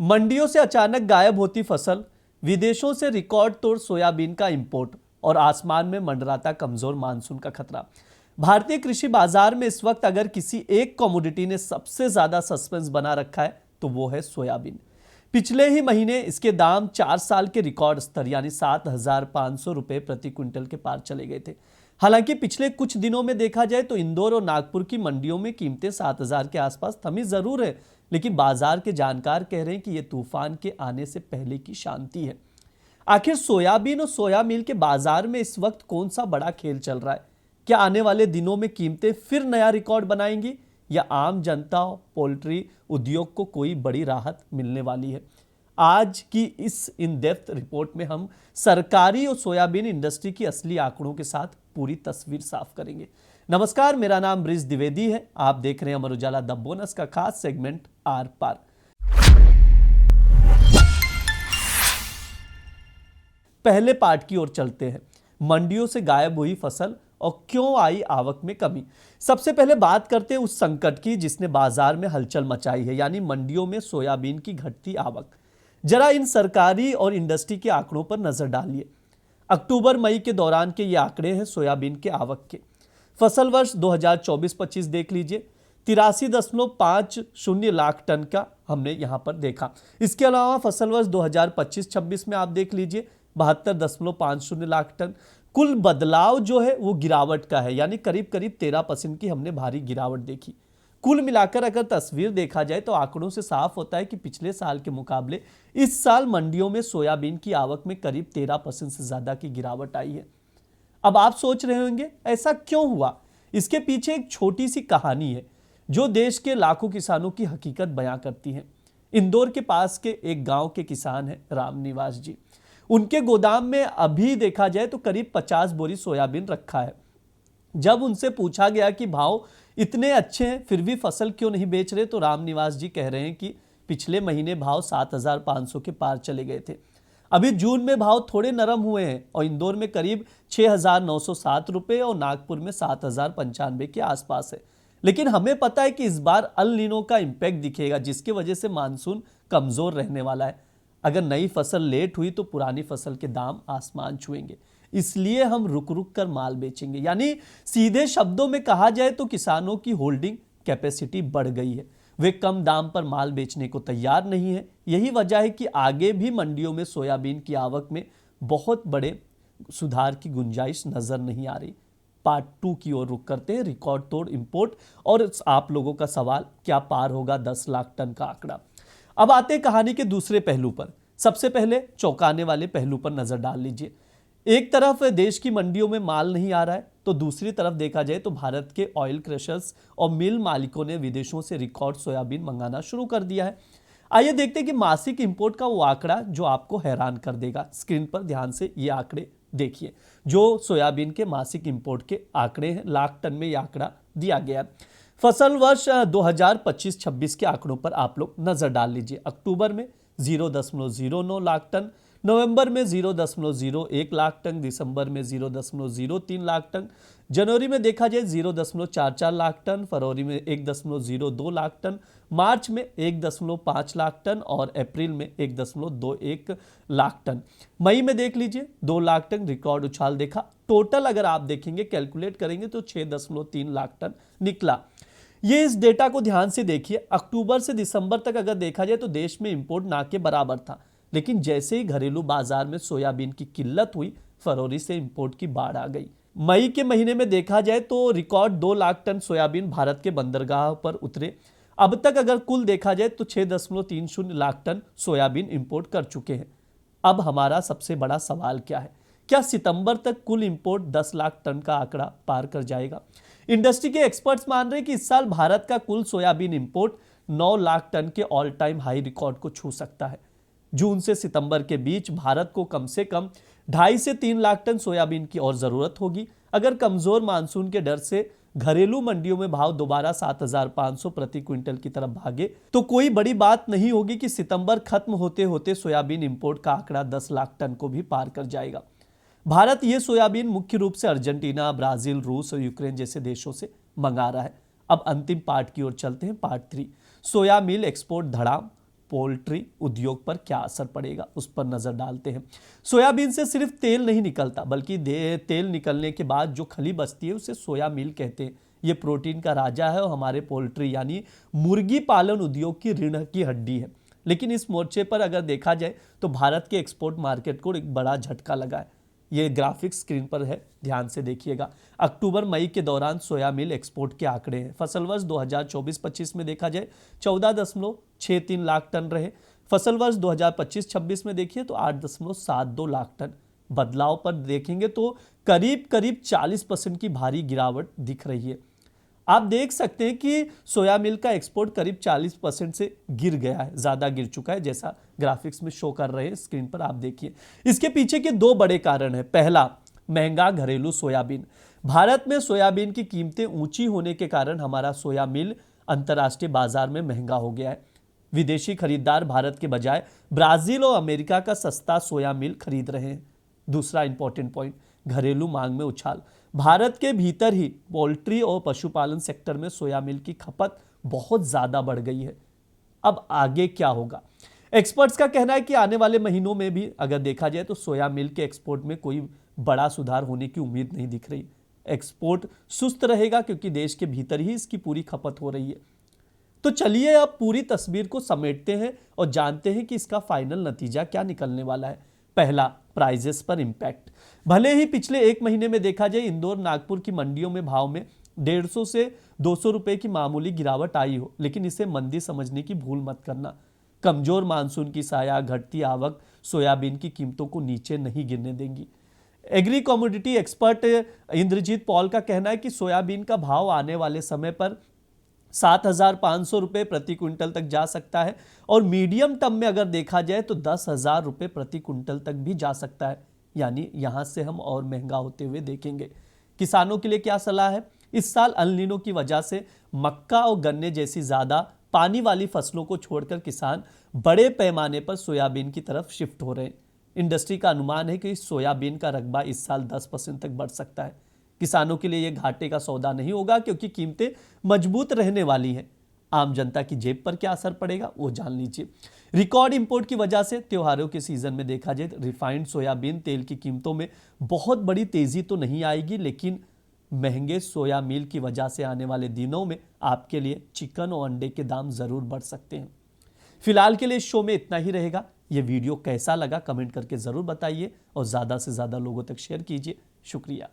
मंडियों से अचानक गायब होती फसल, विदेशों से रिकॉर्ड तोड़ सोयाबीन का इंपोर्ट और आसमान में मंडराता कमजोर मानसून का खतरा। भारतीय कृषि बाजार में इस वक्त अगर किसी एक कमोडिटी ने सबसे ज्यादा सस्पेंस बना रखा है तो वो है सोयाबीन। पिछले ही महीने इसके दाम 4 साल के रिकॉर्ड स्तर यानी 7,500 रुपए प्रति क्विंटल के पार चले गए थे। हालांकि पिछले कुछ दिनों में देखा जाए तो इंदौर और नागपुर की मंडियों में कीमतें 7,000 के आसपास थमी जरूर है, लेकिन बाजार के जानकार कह रहे हैं कि यह तूफान के आने से पहले की शांति है। आखिर सोयाबीन और सोया मिल के बाजार में इस वक्त कौन सा बड़ा खेल चल रहा है? क्या आने वाले दिनों में कीमतें फिर नया रिकॉर्ड बनाएंगी या आम जनता और पोल्ट्री उद्योग को कोई बड़ी राहत मिलने वाली है? आज की इस इन डेप्थ रिपोर्ट में हम सरकारी और सोयाबीन इंडस्ट्री की असली आंकड़ों के साथ पूरी तस्वीर साफ करेंगे। नमस्कार, मेरा नाम ब्रिज द्विवेदी है। आप देख रहे हैं अमर उजाला द बोनस का खास सेगमेंट आर पार। पहले पार्ट की ओर चलते हैं। मंडियों से गायब हुई फसल और क्यों आई आवक में कमी। सबसे पहले बात करते हैं उस संकट की जिसने बाजार में हलचल मचाई है, यानी मंडियों में सोयाबीन की घटती आवक। जरा इन सरकारी और इंडस्ट्री के आंकड़ों पर नजर डालिए। अक्टूबर मई के दौरान के ये आंकड़े हैं सोयाबीन के आवक के। फसल वर्ष 2024-25 देख लीजिए, 83.50 लाख टन का हमने यहां पर देखा। इसके अलावा फसल वर्ष 2025-26 में आप देख लीजिए 72.50 लाख टन। कुल बदलाव जो है वो गिरावट का है, यानी करीब करीब 13% की हमने भारी गिरावट देखी। कुल मिलाकर अगर तस्वीर देखा जाए तो आंकड़ों से साफ होता है कि पिछले साल के मुकाबले इस साल मंडियों में सोयाबीन की आवक में करीब 13% से ज्यादा की गिरावट आई है। अब आप सोच रहे होंगे ऐसा क्यों हुआ? इसके पीछे एक छोटी सी कहानी है जो देश के लाखों किसानों की हकीकत बयां करती है। इंदौर के पास के एक गांव के किसान हैं रामनिवास जी। उनके गोदाम में अभी देखा जाए तो करीब 50 बोरी सोयाबीन रखा है। जब उनसे पूछा गया कि भाव इतने अच्छे हैं फिर भी फसल क्यों नहीं बेच रहे, तो रामनिवास जी कह रहे हैं कि पिछले महीने भाव 7,500 के पार चले गए थे। अभी जून में भाव थोड़े नरम हुए हैं और इंदौर में करीब 6,907 रुपए और नागपुर में 7,095 के आसपास है। लेकिन हमें पता है कि इस बार अल नीनो का इंपैक्ट दिखेगा जिसकी वजह से मानसून कमजोर रहने वाला है। अगर नई फसल लेट हुई तो पुरानी फसल के दाम आसमान छुएंगे, इसलिए हम रुक रुक कर माल बेचेंगे। यानी सीधे शब्दों में कहा जाए तो किसानों की होल्डिंग कैपेसिटी बढ़ गई है, वे कम दाम पर माल बेचने को तैयार नहीं है। यही वजह है कि आगे भी मंडियों में सोयाबीन की आवक में बहुत बड़े सुधार की गुंजाइश नजर नहीं आ रही। पार्ट 2 की ओर रुक करते हैं, रिकॉर्ड तोड़ इंपोर्ट और आप लोगों का सवाल, क्या पार होगा 10 लाख टन का आंकड़ा? अब आते हैं कहानी के दूसरे पहलू पर। सबसे पहले चौंकाने वाले पहलू पर नजर डाल लीजिए। एक तरफ देश की मंडियों में माल नहीं आ रहा है तो दूसरी तरफ देखा जाए तो भारत के ऑयल क्रशर्स और मिल मालिकों ने विदेशों से रिकॉर्ड सोयाबीन मंगाना शुरू कर दिया है। आइए देखते हैं कि मासिक इंपोर्ट का वो आंकड़ा जो आपको हैरान कर देगा। स्क्रीन पर ध्यान से ये आंकड़े देखिए जो सोयाबीन के मासिक इंपोर्ट के आंकड़े हैं। लाख टन में ये आंकड़ा दिया गया है। फसल वर्ष 2025-26 के आंकड़ों पर आप लोग नजर डाल लीजिए। अक्टूबर में 0.09 लाख टन, नवंबर में 0.01 लाख टन, दिसंबर में 0.03 लाख टन, जनवरी में देखा जाए 0.44 लाख टन, फरवरी में 1.02 लाख टन, मार्च में 1.5 लाख टन और अप्रैल में 1.21 लाख टन। मई में देख लीजिए 2 लाख टन, रिकॉर्ड उछाल देखा। टोटल अगर आप देखेंगे कैलकुलेट करेंगे तो 6.3 लाख टन निकला। ये इस डेटा को ध्यान से देखिए। अक्टूबर से दिसंबर तक अगर देखा जाए तो देश में इंपोर्ट ना के बराबर था, लेकिन जैसे ही घरेलू बाजार में सोयाबीन की किल्लत हुई फरवरी से इंपोर्ट की बाढ़ आ गई। मई के महीने में देखा जाए तो record 2 lakh ton soybean Bharat के बंदरगाह पर उतरे। अब तक अगर कुल देखा जाए तो 6.30 लाख टन सोयाबीन इंपोर्ट कर चुके हैं। अब हमारा सबसे बड़ा सवाल क्या है? क्या सितंबर तक कुल इंपोर्ट 10 लाख टन का आंकड़ा पार कर जाएगा? इंडस्ट्री के एक्सपर्ट्स मान रहे हैं कि इस साल भारत का कुल सोयाबीन इंपोर्ट 9 लाख टन के ऑल टाइम हाई रिकॉर्ड को छू सकता है। जून से सितंबर के बीच भारत को कम से कम 2.5 से 3 लाख टन सोयाबीन की और जरूरत होगी। अगर कमजोर मानसून के डर से घरेलू मंडियों में भाव दोबारा 7,500 प्रति क्विंटल की तरफ भागे तो कोई बड़ी बात नहीं होगी कि सितंबर खत्म होते होते सोयाबीन इंपोर्ट का आंकड़ा 10 लाख टन को भी पार कर जाएगा। भारत ये सोयाबीन मुख्य रूप से अर्जेंटीना, ब्राजील, रूस और यूक्रेन जैसे देशों से मंगा रहा है। अब अंतिम पार्ट की ओर चलते हैं, पार्ट 3। सोया मिल एक्सपोर्ट धड़ाम, पोल्ट्री उद्योग पर क्या असर पड़ेगा उस पर नजर डालते हैं। सोयाबीन से सिर्फ तेल नहीं निकलता, बल्कि तेल निकलने के बाद जो खली बचती है उसे सोया मील कहते हैं। ये प्रोटीन का राजा है और हमारे पोल्ट्री यानी मुर्गी पालन उद्योग की रीढ़ की हड्डी है। लेकिन इस मोर्चे पर अगर देखा जाए तो भारत के एक्सपोर्ट मार्केट को एक बड़ा झटका लगा है। ये ग्राफिक्स स्क्रीन पर है, ध्यान से देखिएगा। अक्टूबर मई के दौरान सोया मिल एक्सपोर्ट के आंकड़े हैं। फसल वर्ष 2024-25 में देखा जाए 14.63 लाख टन रहे। फसल वर्ष 2025-26 में देखिए तो 8.72 लाख टन। बदलाव पर देखेंगे तो करीब करीब 40% की भारी गिरावट दिख रही है। आप देख सकते हैं कि सोया मिल का एक्सपोर्ट करीब 40% से गिर गया है, ज्यादा गिर चुका है, जैसा ग्राफिक्स में शो कर रहे हैं स्क्रीन पर आप देखिए। इसके पीछे के दो बड़े कारण हैं। पहला, महंगा घरेलू सोयाबीन। भारत में सोयाबीन की कीमतें ऊंची होने के कारण हमारा सोया मिल अंतर्राष्ट्रीय बाजार में महंगा हो गया है। विदेशी खरीदार भारत के बजाय ब्राजील और अमेरिका का सस्ता सोया मिल खरीद रहे हैं। दूसरा इंपॉर्टेंट पॉइंट, घरेलू मांग में उछाल। भारत के भीतर ही पोल्ट्री और पशुपालन सेक्टर में सोया मिल की खपत बहुत ज्यादा बढ़ गई है। अब आगे क्या होगा? एक्सपर्ट्स का कहना है कि आने वाले महीनों में भी अगर देखा जाए तो सोया मिल के एक्सपोर्ट में कोई बड़ा सुधार होने की उम्मीद नहीं दिख रही। एक्सपोर्ट सुस्त रहेगा क्योंकि देश के भीतर ही इसकी पूरी खपत हो रही है। तो चलिए अब पूरी तस्वीर को समेटते हैं और जानते हैं कि इसका फाइनल नतीजा क्या निकलने वाला है। पहला, प्राइजेस पर इंपैक्ट। भले ही पिछले एक महीने में देखा जाए इंदौर नागपुर की मंडियों में भाव में 150 से 200 रुपए की मामूली गिरावट आई हो, लेकिन इसे मंदी समझने की भूल मत करना। कमजोर मानसून की साया, घटती आवक सोयाबीन की कीमतों को नीचे नहीं गिरने देंगी। Agri commodity expert Indrajit Paul का कहना है कि सोयाबीन का भाव आने वाले समय पर 7,500 रुपए प्रति क्विंटल तक जा सकता है और मीडियम टर्म में अगर देखा जाए तो 10,000 रुपए प्रति क्विंटल तक भी जा सकता है। यानी यहां से हम और महंगा होते हुए देखेंगे। किसानों के लिए क्या सलाह है? इस साल अल नीनो की वजह से मक्का और गन्ने जैसी ज्यादा पानी वाली फसलों को छोड़कर किसान बड़े पैमाने पर सोयाबीन की तरफ शिफ्ट हो रहे हैं। इंडस्ट्री का अनुमान है कि सोयाबीन का रकबा इस साल 10% तक बढ़ सकता है। किसानों के लिए यह घाटे का सौदा नहीं होगा क्योंकि कीमतें मजबूत रहने वाली हैं। आम जनता की जेब पर क्या असर पड़ेगा वो जान लीजिए। रिकॉर्ड इंपोर्ट की वजह से त्योहारों के सीजन में देखा जाए रिफाइंड सोयाबीन तेल की कीमतों में बहुत बड़ी तेजी तो नहीं आएगी, लेकिन महंगे सोया मील की वजह से आने वाले दिनों में आपके लिए चिकन और अंडे के दाम जरूर बढ़ सकते हैं। फिलहाल के लिए इस शो में इतना ही रहेगा। यह वीडियो कैसा लगा कमेंट करके जरूर बताइए और ज्यादा से ज्यादा लोगों तक शेयर कीजिए। शुक्रिया।